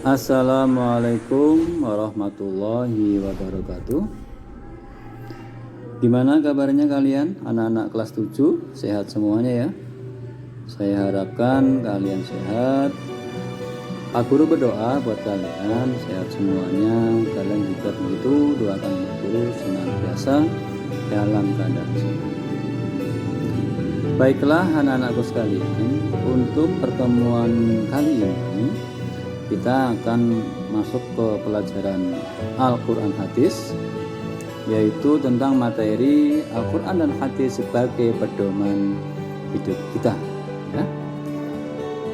Assalamualaikum warahmatullahi wabarakatuh. Gimana kabarnya kalian anak-anak kelas 7? Sehat semuanya ya? Saya harapkan kalian sehat. Pak Guru berdoa buat kalian sehat semuanya. Kalian juga begitu, doakan Pak Guru senantiasa dalam keadaan sehat. Baiklah anak-anakku sekalian, untuk pertemuan kali ini kita akan masuk ke pelajaran Al-Quran Hadis, yaitu tentang materi Al-Quran dan Hadis sebagai pedoman hidup kita ya.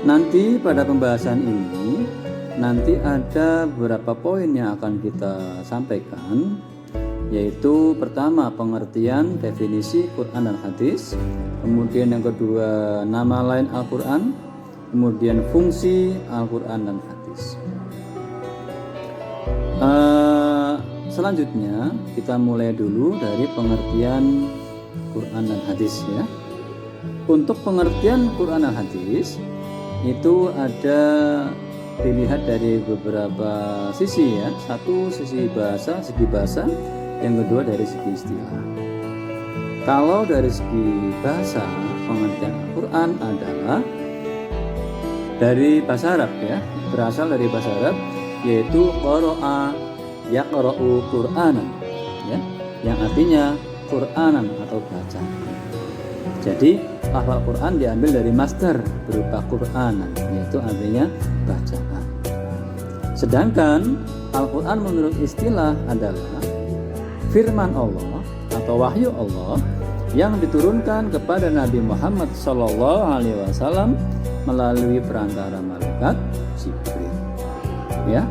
Nanti pada pembahasan ini nanti ada beberapa poin yang akan kita sampaikan, yaitu pertama pengertian definisi Quran dan Hadis, kemudian yang kedua nama lain Al-Quran, kemudian fungsi Al-Quran dan Hadis. Selanjutnya kita mulai dulu dari pengertian Quran dan Hadis ya. Untuk pengertian Quran dan Hadis itu ada dilihat dari beberapa sisi ya. Satu segi bahasa, yang kedua dari segi istilah. Kalau dari segi bahasa, pengertian Al-Quran adalah dari bahasa Arab ya, berasal dari bahasa Arab, yaitu qara'a yaqra'u Qur'anan ya, yang artinya Qur'anan atau baca. Jadi lafal Quran diambil dari masdar berupa Qur'anan, yaitu artinya bacaan. Sedangkan Al-Quran menurut istilah adalah firman Allah atau wahyu Allah yang diturunkan kepada Nabi Muhammad SAW melalui perantara malaikat Jibril. Ya,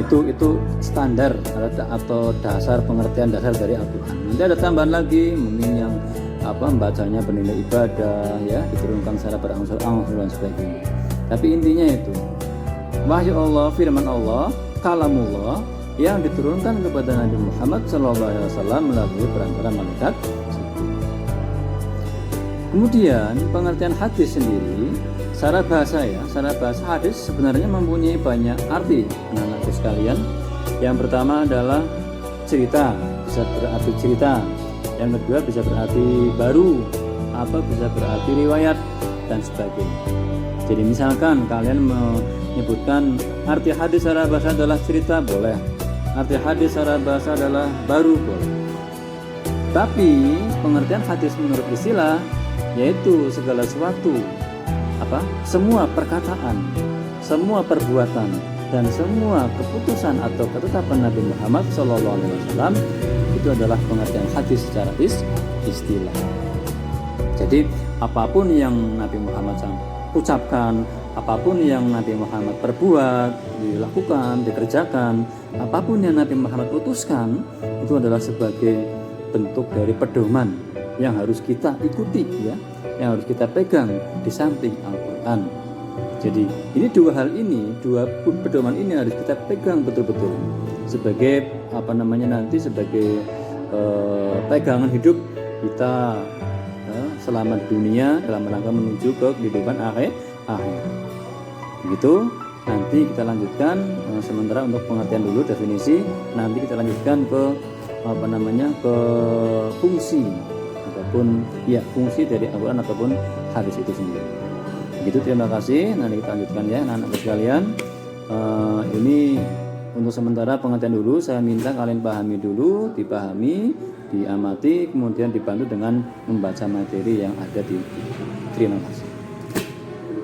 itu standar atau dasar pengertian dasar dari Al-Quran. Nanti ada tambahan lagi, mungkin yang membacanya bernilai ibadah, ya, diturunkan secara berangsur-angsur dan sebagainya. Tapi intinya itu wahyu Allah, firman Allah, kalamullah yang diturunkan kepada Nabi Muhammad SAW melalui perantara malaikat. Kemudian pengertian hadis sendiri, secara bahasa hadis sebenarnya mempunyai banyak arti anak-anakku sekalian. Yang pertama adalah cerita, bisa berarti cerita. Yang kedua bisa berarti baru, bisa berarti riwayat dan sebagainya. Jadi misalkan kalian menyebutkan arti hadis secara bahasa adalah cerita, boleh. Arti hadis secara bahasa adalah baru, boleh. Tapi pengertian hadis menurut istilah yaitu segala sesuatu, semua perkataan, semua perbuatan, dan semua keputusan atau ketetapan Nabi Muhammad SAW itu adalah pengertian hadis secara istilah. Jadi apapun yang Nabi Muhammad ucapkan, apapun yang Nabi Muhammad perbuat, dilakukan, dikerjakan, apapun yang Nabi Muhammad putuskan, itu adalah sebagai bentuk dari pedoman yang harus kita ikuti ya, yang harus kita pegang di samping Al-Quran. Jadi ini dua pedoman ini harus kita pegang betul-betul sebagai sebagai pegangan hidup kita selama di dunia dalam rangka menuju ke kehidupan akhir. Begitu. Nanti kita lanjutkan, sementara untuk pengertian dulu definisi, nanti kita lanjutkan ke ke fungsi ataupun ya fungsi dari Al-Quran ataupun hadis itu sendiri. Begitu, terima kasih. Nanti kita lanjutkan ya anak-anak sekalian. Ini untuk sementara pengertian dulu, saya minta kalian pahami dulu, dipahami, diamati, kemudian dibantu dengan membaca materi yang ada di buku. Terima kasih.